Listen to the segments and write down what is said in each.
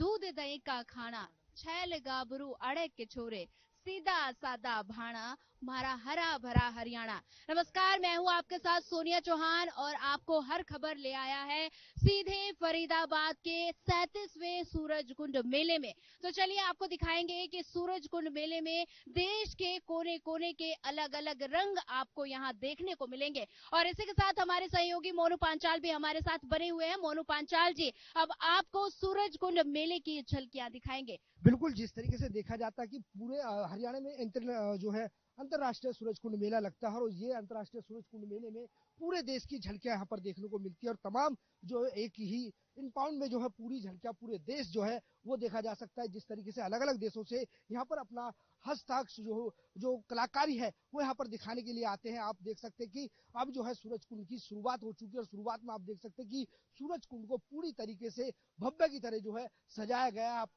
दूध दही का खाना, छैल गाभरू अड़े के छोरे, सीधा सादा भाणा, हमारा हरा भरा हरियाणा। नमस्कार, मैं हूं आपके साथ सोनिया चौहान और आपको हर खबर ले आया है सीधे फरीदाबाद के 37वें सूरज कुंड मेले में। तो चलिए आपको दिखाएंगे कि सूरज कुंड मेले में देश के कोने कोने के अलग अलग रंग आपको यहाँ देखने को मिलेंगे। और इसी के साथ हमारे सहयोगी मोनू पांचाल भी हमारे साथ बने हुए हैं। मोनू पांचाल जी, अब आपको सूरज कुंड मेले की झलकियां दिखाएंगे। बिल्कुल, जिस तरीके से देखा जाता है कि पूरे हरियाणा में जो है अंतर्राष्ट्रीय सूरज कुंड मेला लगता है और ये अंतर्राष्ट्रीय सूरज कुंड मेले में पूरे देश की झलकियां यहाँ पर देखने को मिलती है और तमाम जो एक ही इनपाउंड में जो है पूरी झलकियां पूरे देश जो है वो देखा जा सकता है। जिस तरीके से अलग अलग देशों से यहाँ पर अपना हस्ताक्षर जो कलाकारी है वो यहाँ पर दिखाने के लिए आते हैं। आप देख सकते हैं कि अब जो है सूरज कुंड की शुरुआत हो चुकी है और शुरुआत में आप देख सकते हैं कि सूरज कुंड को पूरी तरीके से भव्य की तरह जो है सजाया गया है। आप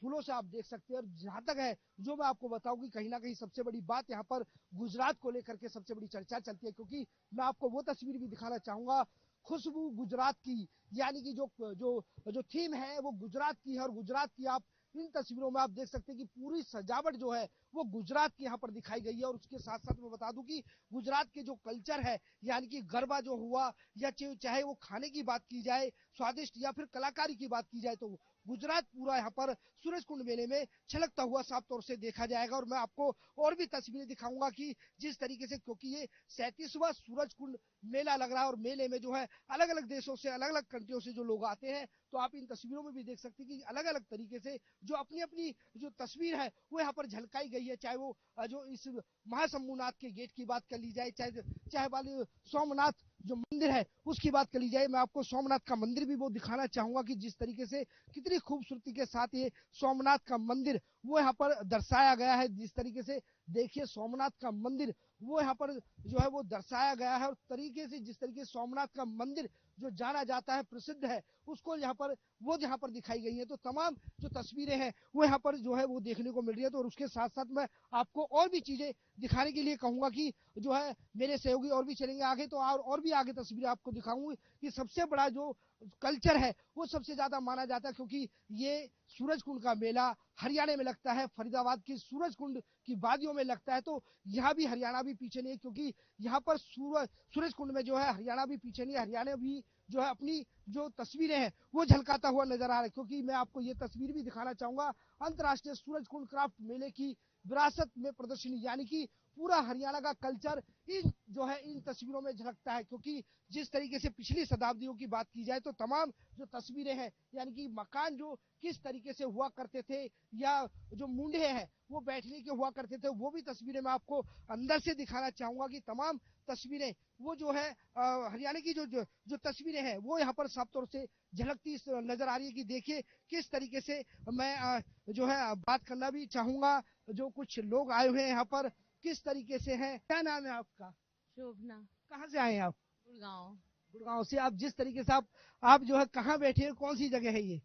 फूलों से आप देख सकते हैं और जहां तक है जो मैं आपको बताऊं कि कहीं ना कहीं सबसे बड़ी बात यहाँ पर गुजरात को लेकर के सबसे बड़ी चर्चा चलती है, क्योंकि मैं आपको वो तस्वीर भी दिखाना चाहूंगा खुशबू गुजरात की, यानी कि जो जो जो थीम है वो गुजरात की है और गुजरात की आप इन तस्वीरों में आप देख सकते हैं कि पूरी सजावट जो है वो गुजरात की यहाँ पर दिखाई गई है। और उसके साथ साथ मैं बता दूं कि गुजरात के जो कल्चर है यानी कि गरबा जो हुआ या चाहे वो खाने की बात की जाए स्वादिष्ट या फिर कलाकारी की बात की जाए तो गुजरात पूरा यहाँ पर सूरज कुंड मेले में छलकता हुआ साफ तौर से देखा जाएगा। और मैं आपको और भी तस्वीरें दिखाऊंगा कि जिस तरीके से, क्योंकि ये 37वां सूरज कुंड मेला लग रहा है और मेले में जो है अलग अलग देशों से अलग अलग कंट्रियों से जो लोग आते हैं, तो आप इन तस्वीरों में भी देख सकते हैं कि अलग अलग तरीके से जो अपनी अपनी जो तस्वीर है वो यहाँ पर झलकाई गई है। चाहे वो जो इस महाशंभुनाथ के गेट की बात कर ली जाए, चाहे चाहे वाले सोमनाथ जो मंदिर है उसकी बात कर ली जाए। मैं आपको सोमनाथ का मंदिर भी वो दिखाना चाहूंगा कि जिस तरीके से कितनी खूबसूरती के साथ ये सोमनाथ का मंदिर वो यहाँ पर दर्शाया गया है। जिस तरीके से देखिए सोमनाथ का मंदिर वो यहाँ पर जो है वो दर्शाया गया है और तरीके से जिस तरीके से सोमनाथ का मंदिर जो जाना जाता है प्रसिद्ध है उसको यहाँ पर वो यहाँ पर दिखाई गई है। तो तमाम जो तस्वीरें हैं वो यहाँ पर जो है वो देखने को मिल रही है। तो और उसके साथ साथ मैं आपको और भी चीजें दिखाने के लिए कहूंगा कि जो है मेरे सहयोगी और भी चलेंगे आगे तो और भी आगे तस्वीरें आपको दिखाऊंगी कि सबसे बड़ा जो कल्चर है वो सबसे ज्यादा माना जाता है, क्योंकि ये सूरज कुंड का मेला हरियाणा में लगता है, फरीदाबाद की सूरज कुंड की वादियों में लगता है। तो यहाँ भी हरियाणा भी पीछे नहीं है, क्योंकि यहाँ पर सूरज कुंड में जो है हरियाणा भी पीछे नहीं है। हरियाणा भी जो है अपनी जो तस्वीरें हैं वो झलकाता हुआ नजर आ रहा है, क्योंकि मैं आपको ये तस्वीर भी दिखाना चाहूंगा अंतर्राष्ट्रीय सूरज कुंड क्राफ्ट मेले की विरासत में प्रदर्शनी, यानी कि पूरा हरियाणा का कल्चर इन जो है इन तस्वीरों में झलकता है। क्योंकि जिस तरीके से पिछली शताब्दियों की बात की जाए तो तमाम जो तस्वीरें हैं यानी कि मकान जो किस तरीके से हुआ करते थे या जो मुंडे हैं वो बैठने के हुआ करते थे वो भी तस्वीरें मैं आपको अंदर से दिखाना चाहूंगा कि तमाम तस्वीरें वो जो है हरियाणा की जो तस्वीरें हैं वो यहाँ पर साफ तौर से झलकती नजर आ रही है। कि देखिए किस तरीके से मैं जो है बात करना भी चाहूंगा जो कुछ लोग आए हुए हैं यहाँ पर किस तरीके से हैं। क्या नाम है आपका? शोभना। कहाँ से आए हैं आप? गुड़गांव। गुड़गांव से। आप जिस तरीके से आप जो है कहाँ बैठे हैं, कौन सी जगह है ये?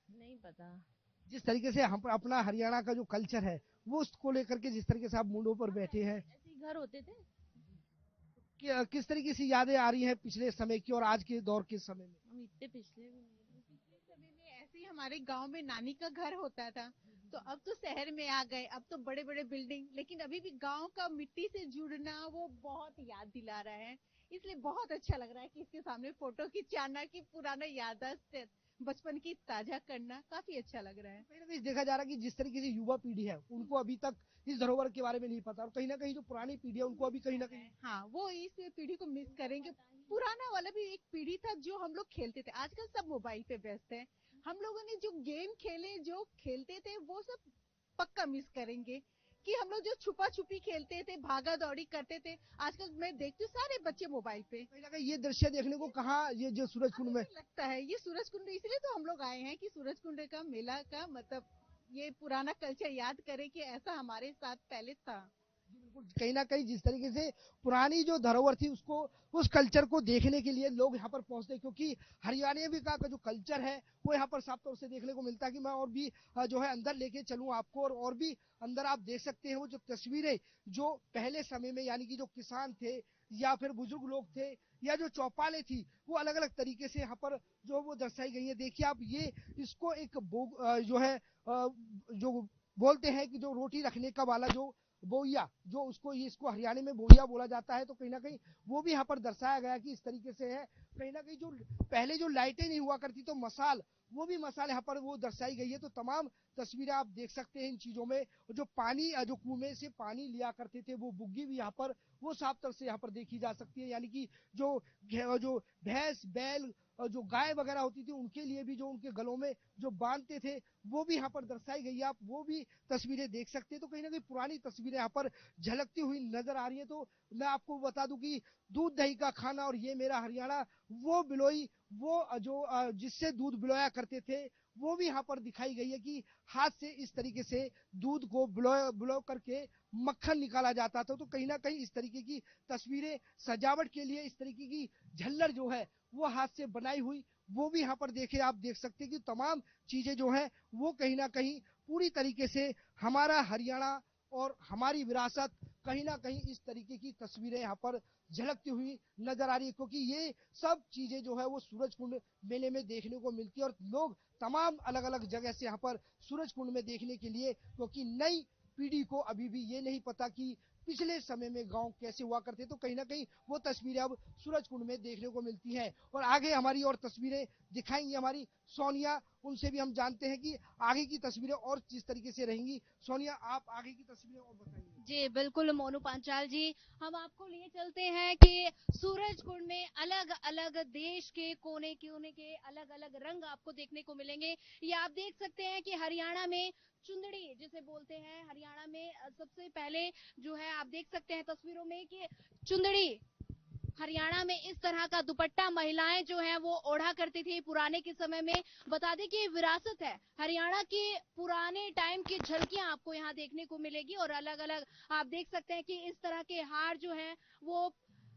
नहीं पता। जिस तरीके से हम अपना हरियाणा का जो कल्चर है वो उसको लेकर के जिस तरीके से आप मुंडों पर बैठे हैं, ऐसे ही घर होते थे। किस तरीके से यादें आ रही हैं पिछले समय की और आज के दौर के समय में? हम इतने पिछले भी नहीं। पिछले समय में ऐसे ही हमारे गांव में नानी का घर होता था, तो अब तो शहर में आ गए, अब तो बड़े बड़े बिल्डिंग, लेकिन अभी भी गांव का मिट्टी से जुड़ना वो बहुत याद दिला रहा है। इसलिए बहुत अच्छा लग रहा है कि इसके सामने फोटो खिंचाना, की पुराना याददाश्त बचपन की ताजा करना काफी अच्छा लग रहा है। कहीं ना कहीं देखा जा रहा है कि जिस तरीके से युवा पीढ़ी है उनको अभी तक इस धरोहर के बारे में नहीं पता और कहीं ना कहीं जो पुरानी पीढ़ी है उनको अभी कहीं ना कहीं हाँ, वो इस पीढ़ी को मिस करेंगे। पुराना वाला भी एक पीढ़ी था जो हम लोग खेलते थे, आजकल सब मोबाइल पे व्यस्त है। हम लोगों ने जो गेम खेले, जो खेलते थे, वो सब पक्का मिस करेंगे। कि हम लोग जो छुपा छुपी खेलते थे, भागा दौड़ी करते थे, आजकल मैं देखती हूँ सारे बच्चे मोबाइल पे। कहीं ना कहीं ये दृश्य देखने को कहाँ ये जो सूरज कुंड में लगता है ये सूरज कुंड, इसलिए तो हम लोग आए हैं कि सूरज कुंड का मेला का मतलब ये पुराना कल्चर याद करें कि ऐसा हमारे साथ पहले था। कहीं ना कहीं जिस तरीके से पुरानी जो धरोहर थी उसको उस कल्चर को देखने के लिए लोग यहाँ पर पहुंचते हैं, क्योंकि हरियाणवी का जो कल्चर है वो यहाँ पर साफ तौर से देखने को मिलता है। कि मैं और भी जो है अंदर लेके चलूं आपको और भी अंदर आप देख सकते हैं वो जो तस्वीरें जो पहले समय में यानी कि जो किसान थे या फिर बुजुर्ग लोग थे या जो चौपालें थी वो अलग अलग तरीके से यहाँ पर जो वो दर्शाई गई है। देखिए आप ये इसको एक जो है जो बोलते हैं कि जो रोटी रखने का वाला जो बोइया जो उसको इसको हरियाणा में बोइया बोला जाता है, तो कहीं ना कहीं वो भी यहाँ पर दर्शाया गया कि इस तरीके से है। कहीं ना कहीं जो पहले जो लाइटें नहीं हुआ करती तो मसाल, वो भी मसाल यहाँ पर वो दर्शाई गई है। तो तमाम तस्वीरें आप देख सकते हैं इन चीजों में। जो पानी जो कुएं से पानी लिया करते थे वो बुग्गी भी यहाँ पर वो साफ तरह से यहाँ पर देखी जा सकती है। यानी कि जो जो भैंस बैल और जो गाय वगैरह होती थी उनके लिए भी जो उनके गलों में जो बांधते थे वो भी यहाँ पर दर्शाई गई है। आप वो भी तस्वीरें देख सकते हैं। तो कहीं ना कहीं पुरानी तस्वीरें यहाँ पर झलकती हुई नजर आ रही है। तो मैं आपको बता दूं कि दूध दही का खाना और ये मेरा हरियाणा, वो बिलोई, वो जो जिससे दूध बिलोया करते थे वो भी यहाँ पर दिखाई गई है कि हाथ से इस तरीके से दूध को बिलो करके मक्खन निकाला जाता था। तो कहीं ना कहीं इस तरीके की तस्वीरें सजावट के लिए इस तरीके की झल्लर जो है वो हाथ से बनाई हुई वो भी यहाँ पर देखे आप देख सकते हैं कि तमाम चीजें जो है वो कहीं ना कहीं पूरी तरीके से हमारा हरियाणा और हमारी विरासत कहीं ना कहीं इस तरीके की तस्वीरें यहाँ पर झलकती हुई नजर आ रही है। क्योंकि ये सब चीजें जो है वो सूरज कुंड मेले में देखने को मिलती है और लोग तमाम अलग अलग जगह से यहाँ पर सूरज कुंड में देखने के लिए, क्योंकि नई पीढ़ी को अभी भी ये नहीं पता कि पिछले समय में गांव कैसे हुआ करते, तो कहीं ना कहीं वो तस्वीरें अब सूरज कुंड में देखने को मिलती हैं। और आगे हमारी और तस्वीरें दिखाएंगी हमारी सोनिया, उनसे भी हम जानते हैं कि आगे की तस्वीरें और किस तरीके से रहेंगी। सोनिया, आप आगे की तस्वीरें और बताइए। जी बिल्कुल मोनू पांचाल जी, हम आपको लिए चलते हैं कि सूरज कुंड में अलग अलग देश के कोने कोने के अलग अलग रंग आपको देखने को मिलेंगे। ये आप देख सकते हैं कि हरियाणा में चुंदड़ी जिसे बोलते हैं, हरियाणा में सबसे पहले जो है आप देख सकते हैं तस्वीरों में कि चुंदड़ी, हरियाणा में इस तरह का दुपट्टा महिलाएं जो है वो ओढ़ा करती थी पुराने के समय में। बता दें कि ये विरासत है, हरियाणा की पुराने टाइम की झलकियां आपको यहाँ देखने को मिलेगी। और अलग अलग आप देख सकते हैं कि इस तरह के हार जो है वो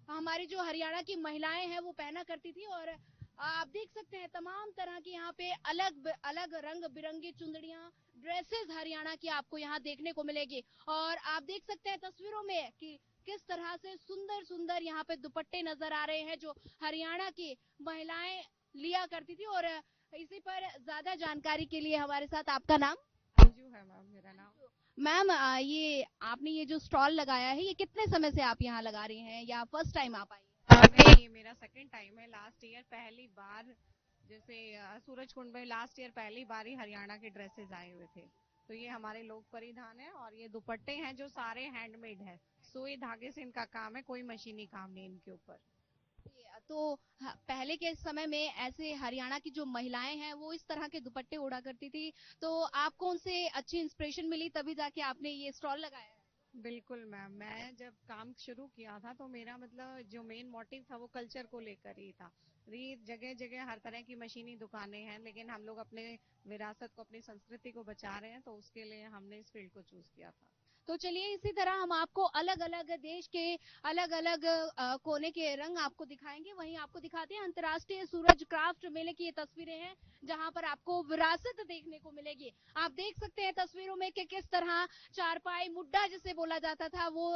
हमारी जो हरियाणा की महिलाएं हैं वो पहना करती थी। और आप देख सकते हैं तमाम तरह की यहाँ पे अलग अलग रंग बिरंगी चुंदड़ियां, ड्रेसेस हरियाणा की आपको यहाँ देखने को मिलेगी। और आप देख सकते हैं तस्वीरों में कि किस तरह से सुंदर सुंदर यहाँ पे दुपट्टे नजर आ रहे हैं जो हरियाणा की महिलाएं लिया करती थी। और इसी पर ज्यादा जानकारी के लिए हमारे साथ आपका नाम? अंजू है मैम मेरा नाम। मैम, ये आपने ये जो स्टॉल लगाया है ये कितने समय से आप यहाँ लगा रही हैं या फर्स्ट टाइम आप आई हैं? नहीं, ये मेरा सेकंड टाइम है। लास्ट ईयर पहली बार जैसे सूरज कुंड में लास्ट ईयर पहली बार ही हरियाणा के ड्रेसेस आए हुए थे। तो ये हमारे लोक परिधान है और ये दुपट्टे हैं जो सारे हैंडमेड है, सुई धागे से इनका काम है, कोई मशीनी काम नहीं इनके ऊपर। तो पहले के समय में ऐसे हरियाणा की जो महिलाएं हैं वो इस तरह के दुपट्टे ओढ़ा करती थी, तो आपको उनसे अच्छी इंस्पिरेशन मिली तभी जाके आपने ये स्टॉल लगाया है? बिल्कुल मैम, मैं जब काम शुरू किया था तो मेरा मतलब जो मेन मोटिव था वो कल्चर को लेकर ही था। जगह जगह हर तरह की मशीनी दुकानें हैं, लेकिन हम लोग अपने विरासत को, अपनी संस्कृति को बचा रहे हैं, तो उसके लिए हमने इस फील्ड को चूज किया था। तो चलिए इसी तरह हम आपको अलग अलग देश के अलग अलग कोने के रंग आपको दिखाएंगे। वहीं आपको दिखाते हैं अंतर्राष्ट्रीय सूरज क्राफ्ट मेले की ये तस्वीरें हैं जहां पर आपको विरासत देखने को मिलेगी। आप देख सकते हैं तस्वीरों में कि किस तरह चारपाई मुड्डा जिसे बोला जाता था वो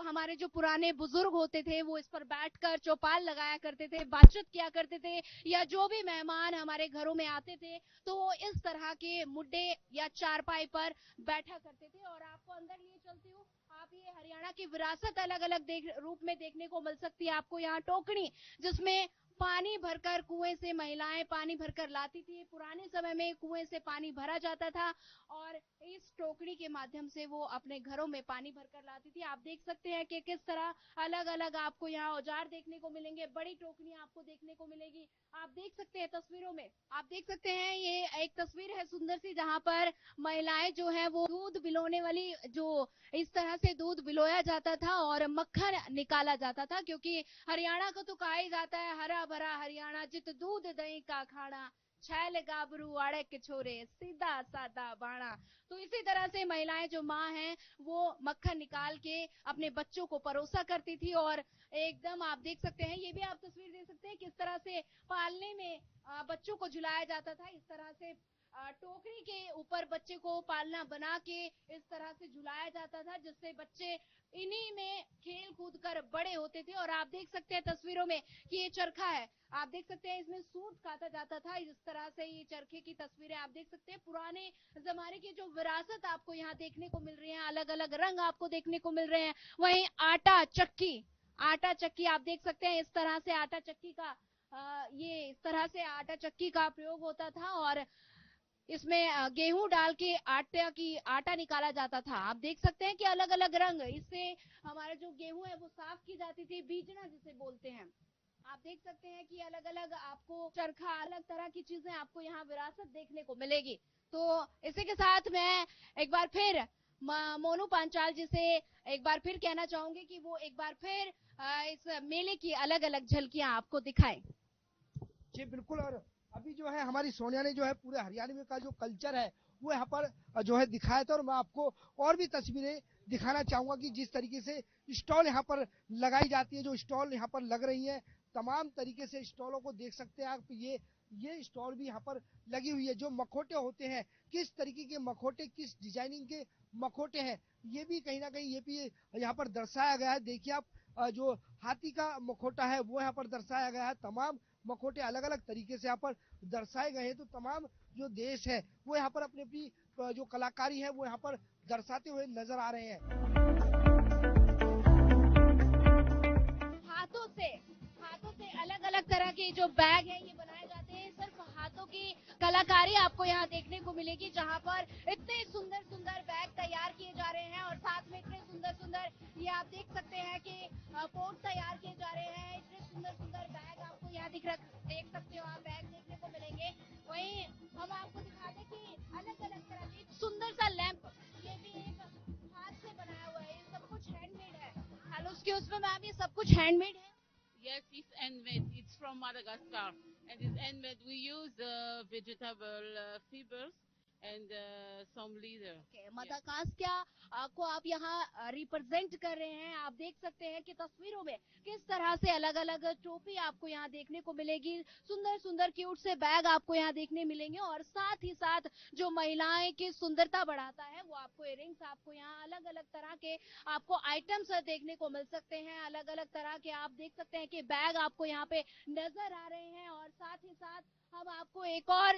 हमारे जो पुराने बुजुर्ग होते थे वो इस पर बैठकर चौपाल लगाया करते थे, बातचीत किया करते थे, या जो भी मेहमान हमारे घरों में आते थे तो वो इस तरह के मुड्डे या चारपाई पर बैठा करते थे। और आपको अंदर लिए चलती हूँ, आप ये हरियाणा की विरासत अलग अलग रूप में देखने को मिल सकती है। आपको यहाँ टोकनी जिसमें पानी भरकर कुएं से महिलाएं पानी भरकर लाती थी, पुराने समय में कुएं से पानी भरा जाता था और इस टोकरी के माध्यम से वो अपने घरों में पानी भरकर लाती थी। आप देख सकते हैं कि किस तरह अलग अलग आपको यहाँ औजार देखने को मिलेंगे, बड़ी टोकरी आपको देखने को मिलेगी। आप देख सकते हैं तस्वीरों में, आप देख सकते हैं ये एक तस्वीर है सुंदर सी जहाँ पर महिलाएं जो है वो दूध बिलोने वाली, जो इस तरह से दूध बिलोया जाता था और मक्खन निकाला जाता था, क्योंकि हरियाणा को तो कहा ही जाता है हरा भरा हरियाणा, जित दूध दही का खाना, छैल गाभरू आड़े के छोरे, सीधा सादा बाणा। तो इसी तरह से महिलाएं जो माँ हैं वो मक्खन निकाल के अपने बच्चों को परोसा करती थी। और एकदम आप देख सकते हैं, ये भी आप तस्वीर देख सकते हैं किस तरह से पालने में बच्चों को झुलाया जाता था। इस तरह से टोकरी के ऊपर बच्चे को पालना बना के इस तरह से झुलाया जाता था, जिससे बच्चे इन्हीं में खेल कूद कर बड़े होते थे। और आप देख सकते हैं तस्वीरों में कि ये चरखा है, आप देख सकते हैं इसमें सूत काटा जाता था। इस तरह से ये चरखे की तस्वीरें आप देख सकते हैं। पुराने जमाने की जो विरासत आपको यहाँ देखने को मिल रही है, अलग अलग रंग आपको देखने को मिल रहे हैं। वहीं आटा चक्की आप देख सकते हैं, इस तरह से आटा चक्की का ये इस तरह से आटा चक्की का प्रयोग होता था और इसमें गेहूं डाल के आटा निकाला जाता था। आप देख सकते हैं कि अलग अलग रंग, इससे हमारा जो गेहूं है वो साफ की जाती थी, बीजना जिसे बोलते हैं। आप देख सकते हैं कि अलग अलग आपको चरखा, अलग तरह की चीजें आपको यहाँ विरासत देखने को मिलेगी। तो इसी के साथ मैं एक बार फिर मोनू पांचाल जी से एक बार फिर कहना चाहूंगी कि वो एक बार फिर इस मेले की अलग अलग झलकियां आपको दिखाएं। जी बिल्कुल। और अभी जो है हमारी सोनिया ने जो है पूरे हरियाणा में का जो कल्चर है वो यहाँ पर जो है दिखाया था। और मैं आपको और भी तस्वीरें दिखाना चाहूंगा कि जिस तरीके से स्टॉल यहाँ पर लगाई जाती है, जो स्टॉल यहाँ पर लग रही है, तमाम तरीके से स्टॉलों को देख सकते हैं आप। ये स्टॉल भी यहाँ पर लगी हुई है। जो मखोटे होते हैं, किस तरीके के मखोटे, किस डिजाइनिंग के मखोटे हैं, ये भी कहीं ना कहीं ये भी यहाँ पर दर्शाया गया है। देखिए आप, जो हाथी का मखोटा है वो यहाँ पर दर्शाया गया है। तमाम मखोटे अलग अलग तरीके से यहाँ पर दर्शाए गए हैं। तो तमाम जो देश है वो यहाँ पर अपनी अपनी जो कलाकारी है वो यहाँ पर दर्शाते हुए नजर आ रहे हैं। हाथों से अलग अलग तरह के जो बैग है ये बनाए जाते हैं। सिर्फ हाथों की कलाकारी आपको यहाँ देखने को मिलेगी, जहाँ पर इतने सुंदर सुंदर बैग तैयार किए जा रहे हैं और साथ में इतने सुंदर सुंदर ये आप देख सकते हैं कि पोर्ट तैयार किए जा रहे हैं। इतने सुंदर सुंदर बैग आपको यहाँ देख सकते हो, आप बैग देखने को मिलेंगे। वहीं हम आपको दिखाते कि अलग अलग तरह के सुंदर सा लैंप, ये भी एक हाथ से बनाया हुआ है, ये सब कुछ हैंडमेड है। हेलो एक्सक्यूज मी मैम, ये सब कुछ हैंडमेड है? Yes, it's handmade. It's from Madagascar, and it's handmade. We use vegetable fibers and some leather. Madagascar को आप यहाँ रिप्रेजेंट कर रहे हैं। आप देख सकते हैं कि तस्वीरों में किस तरह से अलग अलग टोपी आपको यहाँ देखने को मिलेगी, सुंदर सुंदर क्यूट से बैग आपको यहाँ देखने मिलेंगे। और साथ ही साथ जो महिलाएं की सुंदरता बढ़ाता है वो आपको इयरिंग्स, आपको यहाँ अलग अलग तरह के आपको आइटम्स देखने को मिल सकते हैं। अलग अलग तरह के आप देख सकते हैं कि बैग आपको यहाँ पे नजर आ रहे हैं। और साथ ही साथ हम आपको एक और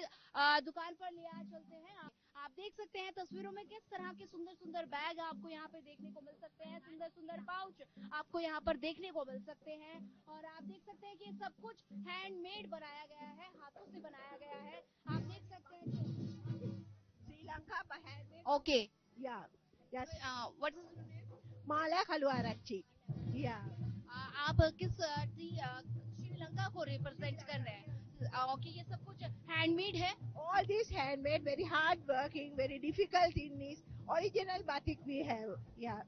दुकान पर ले चलते हैं। आप देख सकते हैं तस्वीरों में किस तरह के सुंदर सुंदर बैग आपको यहाँ पे देखने को मिल सकते हैं, सुंदर सुंदर पाउच आपको यहाँ पर देखने को मिल सकते हैं। और आप देख सकते हैं कि सब कुछ हैंडमेड बनाया गया है, हाथों से बनाया गया है। आप देख सकते हैं Sri Lanka okay Yeah, yes. What is Mala Khalwarachi. Yeah. आप किस श्रीलंका को रिप्रेजेंट कर रहे हैं? ओके, ये सब कुछ हैंडमेड है? All this handmade, very hard working, very difficult in this. Original batik we have. Yeah.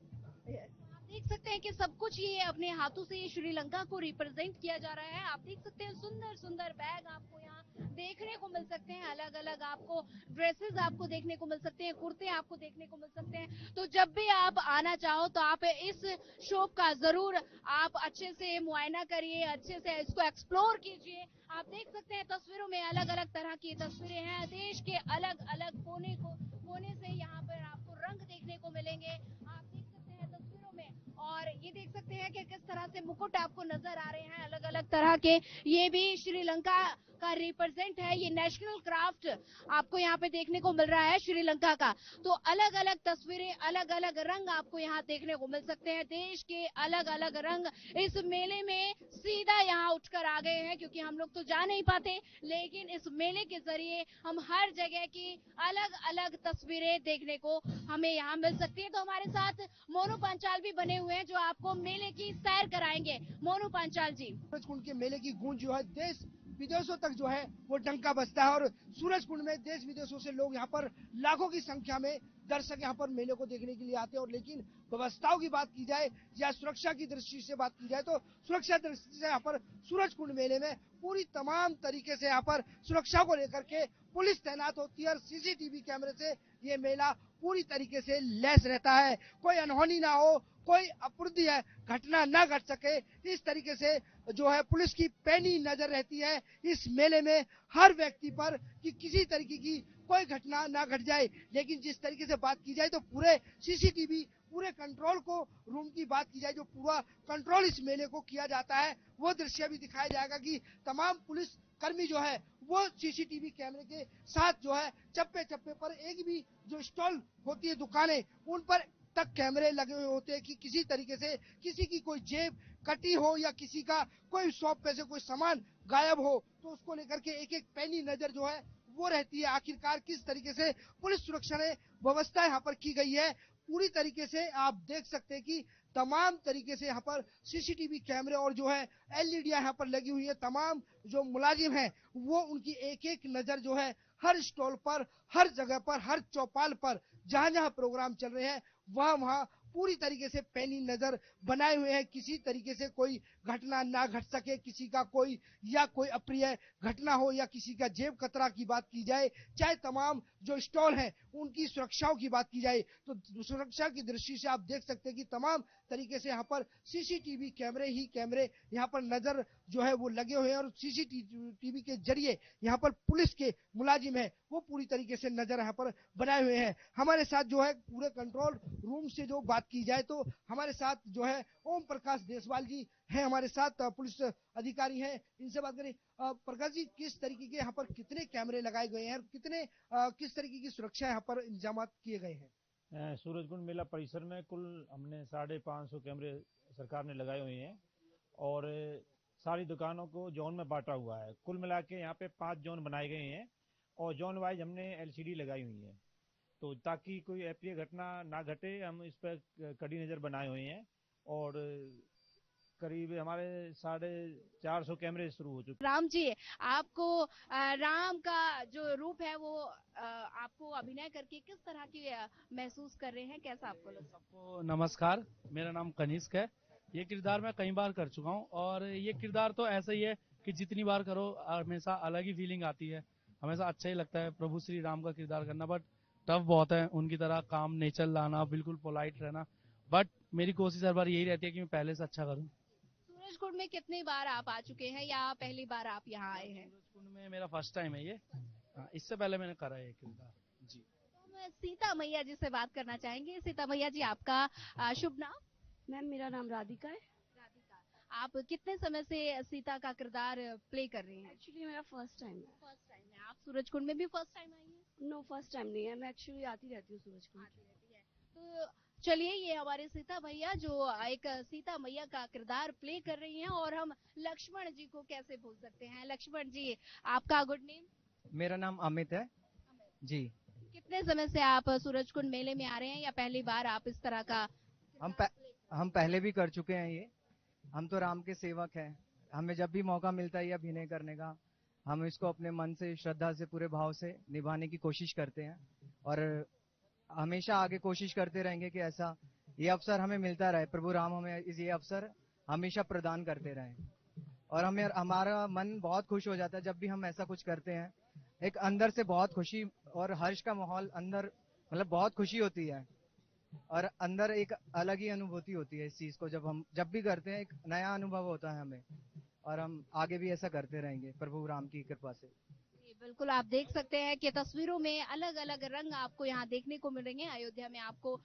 Yes. आप देख सकते हैं कि सब कुछ ये अपने हाथों से ये श्रीलंका को रिप्रेजेंट किया जा रहा है। आप देख सकते हैं सुंदर सुंदर बैग आपको यहाँ देखने को मिल सकते हैं, अलग अलग आपको ड्रेसेस आपको देखने को मिल सकते हैं, कुर्ते आपको देखने को मिल सकते हैं। तो जब भी आप आना चाहो तो आप इस शॉप का जरूर आप अच्छे से मुआयना करिए, अच्छे से इसको एक्सप्लोर कीजिए। आप देख सकते हैं तस्वीरों में अलग अलग तरह की तस्वीरें हैं, देश के अलग अलग कोने से यहाँ पर आपको रंग देखने को मिलेंगे। आप देख सकते हैं तस्वीरों में, और ये देख सकते हैं कि किस तरह से मुकुट आपको नजर आ रहे हैं अलग अलग तरह के। ये भी श्रीलंका का रिप्रेजेंट है, ये नेशनल क्राफ्ट आपको यहाँ पे देखने को मिल रहा है श्रीलंका का। तो अलग अलग तस्वीरें, अलग अलग रंग आपको यहाँ देखने को मिल सकते हैं। देश के अलग अलग रंग इस मेले में सीधा यहाँ उठकर आ गए हैं, क्योंकि हम लोग तो जा नहीं पाते, लेकिन इस मेले के जरिए हम हर जगह की अलग अलग तस्वीरें देखने को हमें यहाँ मिल सकती है। तो हमारे साथ मोनू पांचाल भी बने हुए हैं जो आपको मेले की सैर कराएंगे। मोनू पांचाल जी, सूरजकुंड के मेले की गूंज जो है देश विदेशों तक जो है वो डंका बजता है। और सूरजकुंड में देश विदेशों से लोग यहाँ पर लाखों की संख्या में दर्शक यहाँ पर मेले को देखने के लिए आते हैं। और लेकिन व्यवस्थाओं की बात की जाए या सुरक्षा की दृष्टि से बात की जाए तो सुरक्षा दृष्टि से यहाँ पर सूरजकुंड मेले में पूरी तमाम तरीके से यहाँ पर सुरक्षा को लेकर के पुलिस तैनात होती है और सीसीटीवी कैमरे से ये मेला पूरी तरीके से लैस रहता है। कोई अनहोनी ना हो, कोई अप्रणीय घटना न घट सके, इस तरीके से जो है पुलिस की पैनी नजर रहती है इस मेले में हर व्यक्ति पर कि किसी तरीके की कोई घटना ना घट जाए। लेकिन जिस तरीके से बात की जाए तो पूरे सीसीटीवी, पूरे कंट्रोल को रूम की बात की जाए, जो पूरा कंट्रोल इस मेले को किया जाता है, वो दृश्य भी दिखाया जाएगा कि तमाम पुलिस कर्मी जो है वो सीसीटीवी कैमरे के साथ जो है चप्पे चप्पे पर एक भी जो स्टॉल होती है, दुकानें, उन पर तक कैमरे लगे हुए होते हैं कि किसी तरीके से किसी की कोई जेब कटी हो या किसी का कोई शॉप पे से कोई सामान गायब हो तो उसको लेकर के एक एक पैनी नजर जो है वो रहती है। आखिरकार किस तरीके से पुलिस सुरक्षा ने व्यवस्था यहाँ पर की गई है, पूरी तरीके से आप देख सकते हैं कि तमाम तरीके से यहाँ पर सीसीटीवी कैमरे और जो है एलईडीयां यहाँ पर लगी हुई है। तमाम जो मुलाजिम हैं वो उनकी एक एक नजर जो है हर स्टॉल पर, हर जगह पर, हर चौपाल पर जहां जहां प्रोग्राम चल रहे हैं वहां वहां पूरी तरीके से पैनी नजर बनाए हुए हैं, किसी तरीके से कोई घटना ना घट सके, किसी का कोई या कोई अप्रिय घटना हो या किसी का जेब कतरा की बात की जाए, चाहे तमाम जो स्टॉल हैं उनकी सुरक्षाओं की बात की जाए तो सुरक्षा की दृष्टि से आप देख सकते हैं कि तमाम तरीके से यहाँ पर सीसीटीवी कैमरे ही कैमरे यहाँ पर नजर जो है वो लगे हुए हैं और सीसीटीवी के जरिए यहाँ पर पुलिस के मुलाजिम है वो पूरी तरीके से नजर यहाँ पर बनाए हुए हैं। हमारे साथ जो है पूरे कंट्रोल रूम से जो बात की जाए तो हमारे साथ जो है ओम प्रकाश देसवाल जी हैं, हमारे साथ पुलिस अधिकारी हैं, इनसे बात करें। प्रकाश जी, किस तरीके के यहाँ पर कितने कैमरे लगाए गए हैं, कितने किस तरीके की सुरक्षा यहाँ पर इंतजाम किए गए हैं? सूरजकुंड मेला परिसर में कुल हमने 550 कैमरे सरकार ने लगाए हुए हैं और सारी दुकानों को जोन में बांटा हुआ है। कुल मिला के यहाँ पे 5 जोन बनाए गए हैं और जोन वाइज हमने एलसीडी लगाई हुई है तो ताकि कोई अप्रिय घटना ना घटे, हम इस पर कड़ी नजर बनाए हुए हैं और करीब हमारे 450 कैमरे शुरू हो चुके। राम जी, आपको राम का जो रूप है वो आपको अभिनय करके किस तरह की महसूस कर रहे हैं, कैसा आपको लगता है? सबको नमस्कार, मेरा नाम कनिष्क है। ये किरदार मैं कई बार कर चुका हूँ और ये किरदार तो ऐसा ही है कि जितनी बार करो हमेशा अलग ही फीलिंग आती है, हमेशा अच्छा ही लगता है प्रभु श्री राम का किरदार करना। बट टफ बहुत है, उनकी तरह काम नेचर लाना, बिल्कुल पोलाइट रहना, बट मेरी कोशिश हर बार यही रहती है कि मैं पहले से अच्छा करूँ। सूरजकुंड में कितनी बार आप आ चुके हैं या पहली बार आप यहाँ आए हैं? सूरजकुंड में मेरा फर्स्ट टाइम है ये, इससे पहले मैंने करा है किरदार जी। तो हम सीता मैया जी से बात करना चाहेंगे। सीता मैया जी, आपका शुभ नाम? मैम, मेरा नाम राधिका है। राधिका, आप कितने समय से सीता का किरदार प्ले कर रही हैं? एक्चुअली मेरा फर्स्ट टाइम है। फर्स्ट टाइम है। आप सूरजकुंड में भी फर्स्ट टाइम आई हैं? नो, फर्स्ट टाइम नहीं है, मैं एक्चुअली आती रहती हूँ सूरजकुंड। तो चलिए, ये हमारे सीता भैया जो एक सीता मैया का किरदार प्ले कर रही हैं और हम लक्ष्मण जी को कैसे भूल सकते हैं। लक्ष्मण जी, आपका गुड नेम? मेरा नाम अमित है जी। कितने समय से आप सूरजकुंड मेले में आ रहे हैं या पहली बार आप इस तरह का? हम पहले भी कर चुके हैं ये। हम तो राम के सेवक हैं, हमें जब भी मौका मिलता है ये अभिनय करने का, हम इसको अपने मन से, श्रद्धा से, पूरे भाव से निभाने की कोशिश करते हैं और हमेशा आगे कोशिश करते रहेंगे कि ऐसा ये अवसर हमें मिलता रहे। प्रभु राम हमें ये अवसर हमेशा प्रदान करते रहें और हमारा मन बहुत खुश हो जाता है जब भी हम ऐसा कुछ करते हैं। एक अंदर से बहुत खुशी और हर्ष का माहौल अंदर, मतलब बहुत खुशी होती है और अंदर एक अलग ही अनुभूति होती है इस चीज को जब भी करते हैं, एक नया अनुभव होता है हमें और हम आगे भी ऐसा करते रहेंगे प्रभु राम की कृपा से। बिल्कुल, आप देख सकते हैं कि तस्वीरों में अलग अलग रंग आपको यहाँ देखने को मिलेंगे। अयोध्या में आपको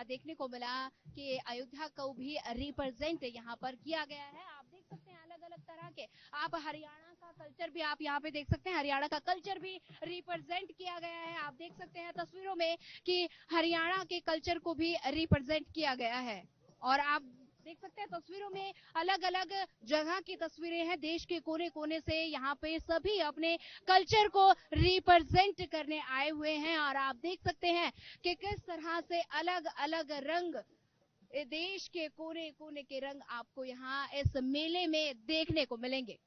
देखने को मिला कि अयोध्या को भी रिप्रेजेंट यहाँ पर किया गया है। आप देख सकते हैं अलग अलग तरह के, आप हरियाणा का कल्चर भी आप यहाँ पे देख सकते हैं, हरियाणा का कल्चर भी रिप्रेजेंट किया गया है। आप देख सकते हैं तस्वीरों में कि हरियाणा के कल्चर को भी रिप्रेजेंट किया गया है और आप देख सकते हैं तस्वीरों में अलग अलग जगह की तस्वीरें हैं। देश के कोने कोने से यहाँ पे सभी अपने कल्चर को रिप्रेजेंट करने आए हुए हैं और आप देख सकते हैं कि किस तरह से अलग अलग रंग, देश के कोने कोने के रंग आपको यहाँ इस मेले में देखने को मिलेंगे।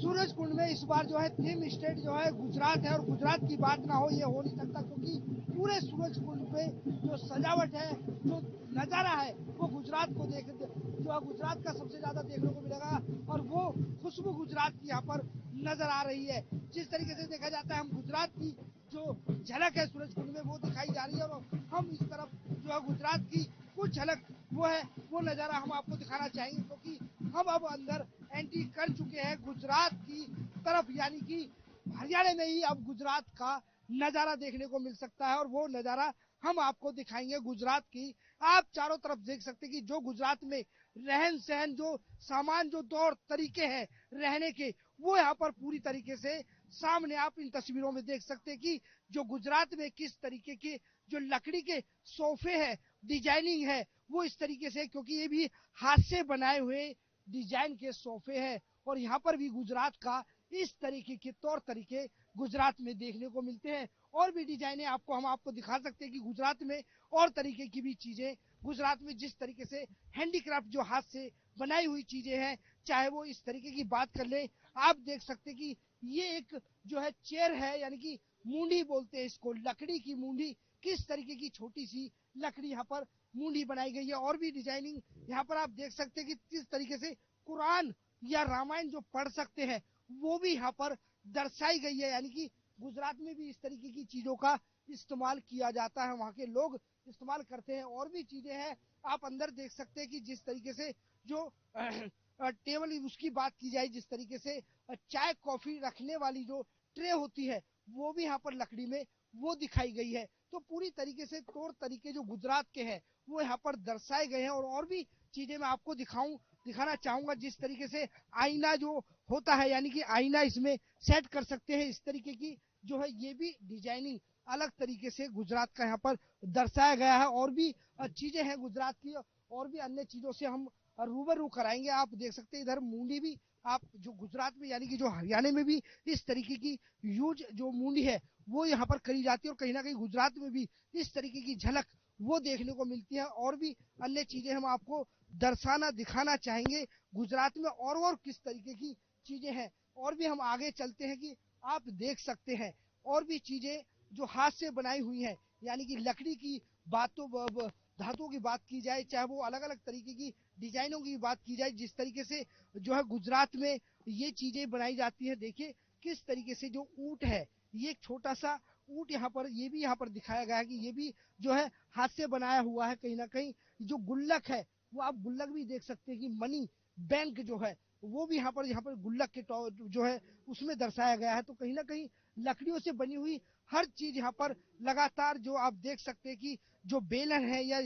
सूरजकुंड में इस बार जो है थीम स्टेट जो है गुजरात है और गुजरात की बात ना हो ये हो नहीं सकता, क्योंकि पूरे सूरजकुंड पे जो सजावट है, जो नजारा है, वो गुजरात को जो गुजरात का सबसे ज्यादा देखने को मिलेगा और वो खुशबू गुजरात की यहाँ पर नजर आ रही है। जिस तरीके से देखा जाता है, हम गुजरात की जो झलक है सूरज कुंड में वो दिखाई जा रही है। और हम इस तरफ जो है गुजरात की कुछ झलक वो नजारा हम आपको दिखाना चाहेंगे, क्योंकि हम अब अंदर एंट्री कर चुके हैं गुजरात की तरफ, यानी कि हरियाणा में ही अब गुजरात का नजारा देखने को मिल सकता है। और वो नजारा हम आपको दिखाएंगे गुजरात की। आप चारों तरफ देख सकते हैं कि जो गुजरात में रहन सहन, जो सामान, जो तौर तरीके हैं रहने के, वो यहाँ पर पूरी तरीके से सामने आप इन तस्वीरों में देख सकते हैं कि जो गुजरात में किस तरीके के जो लकड़ी के सोफे हैं, डिजाइनिंग है वो इस तरीके से, क्योंकि ये भी हाथ से बनाए हुए डिजाइन के सोफे हैं। और यहाँ पर भी गुजरात का इस तरीके के तौर तरीके गुजरात में देखने को मिलते हैं। और भी डिजाइने हम आपको दिखा सकते हैं कि गुजरात में और तरीके की भी चीजें, गुजरात में जिस तरीके से हैंडीक्राफ्ट जो हाथ से बनाई हुई चीजें हैं, चाहे वो इस तरीके की बात कर ले, आप देख सकते हैं कि ये एक जो है चेयर है, यानी कि मूंढी बोलते हैं इसको, लकड़ी की मूंढी, किस तरीके की छोटी सी लकड़ी यहाँ पर मूंढी बनाई गई है। और भी डिजाइनिंग यहाँ पर आप देख सकते हैं कि किस तरीके से कुरान या रामायण जो पढ़ सकते हैं वो भी यहाँ पर दर्शाई गई है, यानी कि गुजरात में भी इस तरीके की चीजों का इस्तेमाल किया जाता है, वहाँ के लोग इस्तेमाल करते हैं। और भी चीजें हैं, आप अंदर देख सकते हैं कि जिस तरीके से जो टेबल उसकी बात की जाए, जिस तरीके से चाय कॉफी रखने वाली जो ट्रे होती है वो भी यहाँ पर लकड़ी में वो दिखाई गई है। तो पूरी तरीके से तौर तरीके जो गुजरात के हैं वो यहाँ पर दर्शाए गए हैं। और भी चीजें मैं आपको दिखाना चाहूंगा, जिस तरीके से आईना जो होता है, यानी कि आईना इसमें सेट कर सकते हैं, इस तरीके की जो है ये भी डिजाइनिंग अलग तरीके से गुजरात का यहाँ पर दर्शाया गया है। और भी चीजें हैं गुजरात की, और भी अन्य चीजों से हम रूबरू कराएंगे। आप देख सकते हैं इधर मूंढी भी, आप जो गुजरात में यानी कि जो हरियाणा में भी इस तरीके की यूज जो मूंढी है वो यहाँ पर करी जाती है। और कहीं ना कहीं गुजरात में भी इस तरीके की झलक वो देखने को मिलती है। और भी अन्य चीजें हम आपको दिखाना चाहेंगे गुजरात में, और किस तरीके की चीजें हैं। और भी हम आगे चलते हैं कि आप देख सकते हैं और भी चीजें जो हाथ से बनाई हुई हैं, यानी कि लकड़ी की धातुओं की बात की जाए, चाहे वो अलग अलग तरीके की डिजाइनों की बात की जाए, जिस तरीके से जो है गुजरात में ये चीजें बनाई जाती है। देखिए किस तरीके से जो ऊंट है, ये एक छोटा सा ऊंट यहाँ पर, ये भी यहाँ पर दिखाया गया है कि ये भी जो है हाथ से बनाया हुआ है। कहीं ना कहीं जो गुल्लक है वो आप गुल्लक भी देख सकते हैं कि मनी बैंक जो है वो भी यहाँ पर गुल्लक के जो है उसमें दर्शाया गया है। तो कहीं ना कहीं लकड़ियों से बनी हुई हर चीज यहाँ पर लगातार जो आप देख सकते हैं कि जो बेलन है या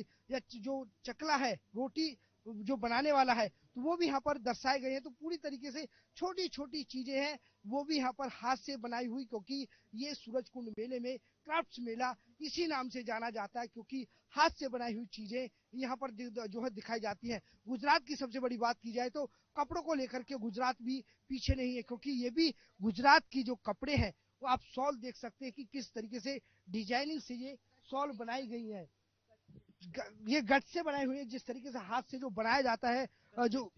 जो चकला है, रोटी जो बनाने वाला है, तो वो भी यहाँ पर दर्शाए गए हैं। तो पूरी तरीके से छोटी छोटी चीजें हैं वो भी यहाँ पर हाथ से बनाई हुई, क्योंकि ये सूरजकुंड मेले में क्राफ्ट्स मेला इसी नाम से जाना जाता है, क्योंकि हाथ से बनाई हुई चीजें यहाँ पर जो है दिखाई जाती है। गुजरात की सबसे बड़ी बात की जाए तो कपड़ों को लेकर के गुजरात भी पीछे नहीं है, क्योंकि ये भी गुजरात की जो कपड़े हैं वो आप शॉल देख सकते हैं कि किस तरीके से डिजाइनिंग से ये शॉल बनाई गई है। ये गट से बनाई हुई है, जिस तरीके से हाथ से जो बनाया जाता है, जो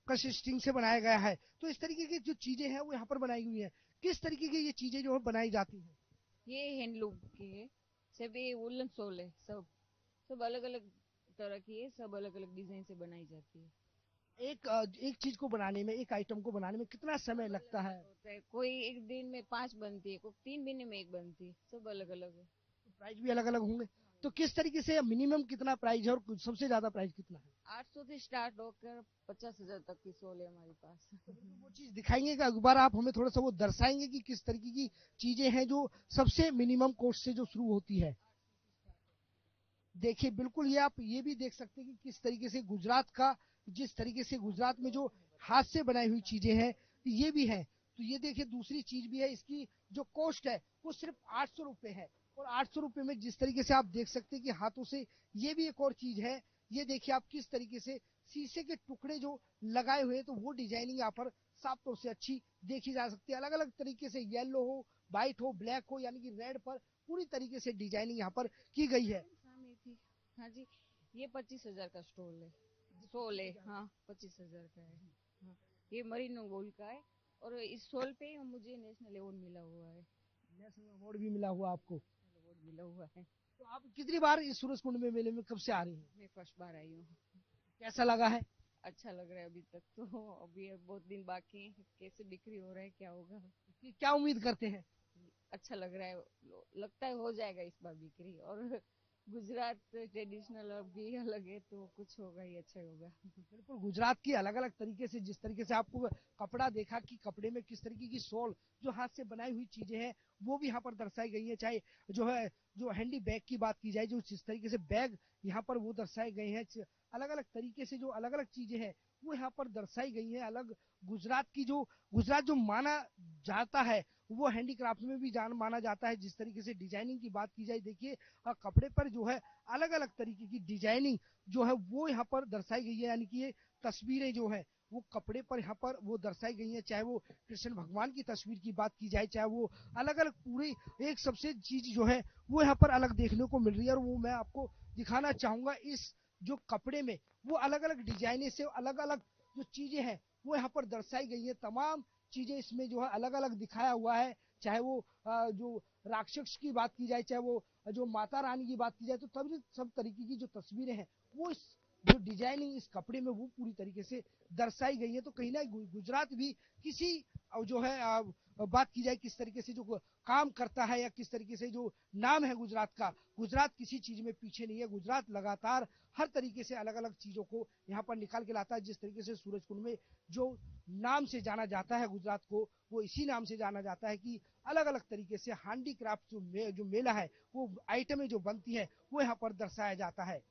स्टिंग से बनाया गया है। तो इस तरीके की जो चीजें हैं वो यहाँ पर बनाई हुई है। किस तरीके की ये चीजें जो है बनाई जाती है? ये हैंडलूम की है, सब ये वुलन सोल है, सब अलग अलग तरह की है, सब अलग अलग डिजाइन से बनाई जाती है। एक चीज को बनाने में, एक आइटम को बनाने में कितना समय लगता है? कोई एक दिन में 5 बनती है, कोई 3 दिन में 1 बनती है, सब अलग अलग है। प्राइस भी अलग अलग होंगे। तो किस तरीके से मिनिमम कितना प्राइस है और सबसे ज्यादा प्राइस कितना है? 800 से स्टार्ट होकर 50,000 तक की सोल है हमारे पास। वो चीज दिखाएंगे कि एक बार आप हमें थोड़ा सा वो दर्शाएंगे कि किस तरीके की चीजें हैं जो सबसे मिनिमम कॉस्ट से जो शुरू होती है? देखिए बिल्कुल, ये आप ये भी देख सकते हैं कि किस तरीके से गुजरात का, जिस तरीके से गुजरात में जो हाथ से बनाई हुई चीजें हैं ये भी है। तो ये देखिए दूसरी चीज भी है, इसकी जो कॉस्ट है वो सिर्फ 800 रुपए है। और 800 रुपए में जिस तरीके से आप देख सकते हैं कि हाथों से, ये भी एक और चीज है। ये देखिए आप किस तरीके से शीशे के टुकड़े जो लगाए हुए हैं, तो वो डिजाइनिंग यहाँ पर साफ तौर से अच्छी देखी जा सकती है। अलग अलग तरीके से येलो हो, व्हाइट हो, ब्लैक हो, यानी कि रेड पर पूरी तरीके से डिजाइनिंग यहाँ पर की गई है। हाँ जी, ये 25,000 का सोल है। हाँ 25,000 का है। हाँ, ये मरीनो गोल्ड का है और इस सोल पे मुझे नेशनल अवार्ड मिला हुआ है। नेशनल अवार्ड भी मिला हुआ आपको? अवार्ड मिला हुआ है। तो आप कितनी बार इस सूरजकुंड में मेले में कब से आ रही हैं? मैं फर्स्ट बार आई हूँ। कैसा लगा है? अच्छा लग रहा है अभी तक तो, अभी बहुत दिन बाकी है, कैसे बिक्री हो रहा है क्या होगा। क्या उम्मीद करते हैं? अच्छा लग रहा है, लगता है हो जाएगा इस बार बिक्री। और गुजरात ट्रेडिशनल और भी अलग है तो कुछ होगा ही, अच्छा होगा। बिल्कुल, गुजरात की अलग अलग तरीके से, जिस तरीके से आपको कपड़ा देखा कि कपड़े में किस तरीके की शॉल, जो हाथ से बनाई हुई चीजें हैं वो भी यहाँ पर दर्शाई गई है। चाहे जो है जो हैंडी बैग की बात की जाए, जो जिस तरीके से बैग यहाँ पर वो दर्शाए गए हैं, अलग अलग तरीके से जो अलग अलग चीजें हैं वो यहाँ पर दर्शाई गई है। अलग गुजरात जो माना जाता है वो हैंडीक्राफ्ट में भी जान माना जाता है। जिस तरीके से डिजाइनिंग की बात की जाए, देखिए कपड़े पर जो है अलग अलग तरीके की डिजाइनिंग जो है वो यहाँ पर दर्शाई गई है। यानी कि ये तस्वीरें जो है वो कपड़े पर यहाँ पर वो दर्शाई गई है। चाहे वो कृष्ण भगवान की तस्वीर की बात की जाए, चाहे वो अलग अलग पूरी एक सबसे चीज जो है वो यहाँ पर अलग देखने को मिल रही है। और वो मैं आपको दिखाना चाहूंगा, इस जो कपड़े में वो अलग अलग डिजाइने से अलग अलग जो चीजें हैं वो यहाँ पर दर्शाई गई है। तमाम चीजें इसमें जो है अलग अलग दिखाया हुआ है। चाहे वो जो राक्षस की बात की जाए, चाहे वो जो माता रानी की बात की जाए, तो तभी सब तरीके की जो तस्वीरें हैं वो इस जो डिजाइनिंग इस कपड़े में वो पूरी तरीके से दर्शाई गई है। तो कहीं ना गुजरात भी किसी जो है बात की जाए किस तरीके से जो काम करता है या किस तरीके से जो नाम है गुजरात का, गुजरात किसी चीज में पीछे नहीं है। गुजरात लगातार हर तरीके से अलग अलग चीजों को यहाँ पर निकाल के लाता है। जिस तरीके से सूरजकुंड में जो नाम से जाना जाता है गुजरात को, वो इसी नाम से जाना जाता है कि अलग अलग तरीके से हैंडीक्राफ्ट जो मेला है वो आइटमें जो बनती है वो यहाँ पर दर्शाया जाता है।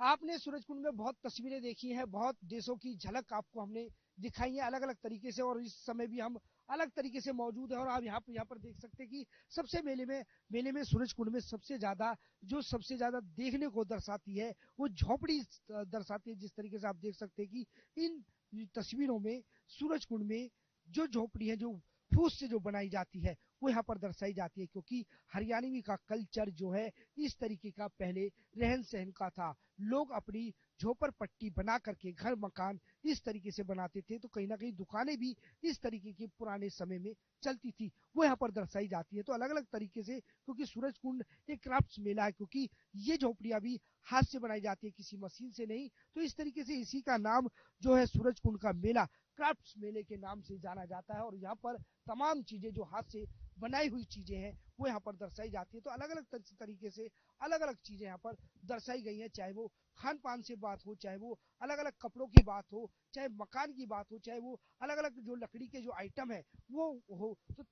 आपने सूरजकुंड में बहुत तस्वीरें देखी हैं, बहुत देशों की झलक आपको हमने दिखाई है अलग अलग तरीके से। और इस समय भी हम अलग तरीके से मौजूद है। और आप यहाँ पर देख सकते हैं कि सबसे मेले में सूरजकुंड में सबसे ज्यादा देखने को दर्शाती है वो झोपड़ी दर्शाती है। जिस तरीके से आप देख सकते हैं कि इन तस्वीरों में सूरजकुंड में जो झोपड़ी है, जो फूस से जो बनाई जाती है वो यहाँ पर दर्शाई जाती है। क्योंकि हरियाणवी का कल्चर जो है इस तरीके का पहले रहन सहन का था। लोग अपनी झोपड़ पट्टी बना करके घर मकान इस तरीके से बनाते थे। तो कहीं ना कहीं दुकानें भी इस तरीके की पुराने समय में चलती थी, वो यहाँ पर दर्शाई जाती है। तो अलग अलग तरीके से, क्योंकि सूरजकुंड एक क्राफ्ट मेला है, क्योंकि ये झोपड़ियां भी हाथ से बनाई जाती है, किसी मशीन से नहीं। तो इस तरीके से इसी का नाम जो है सूरजकुंड का मेला क्राफ्ट मेले के नाम से जाना जाता है। और यहाँ पर तमाम चीजें जो हाथ से बनाई हुई चीजें हैं वो यहाँ पर दर्शाई जाती है। तो अलग अलग तरीके से अलग अलग चीजें यहाँ पर दर्शाई गई हैं। चाहे वो खान पान से बात हो, चाहे वो अलग अलग कपड़ों की बात हो, चाहे मकान की बात हो, चाहे वो अलग अलग जो लकड़ी के जो आइटम है वो हो, तो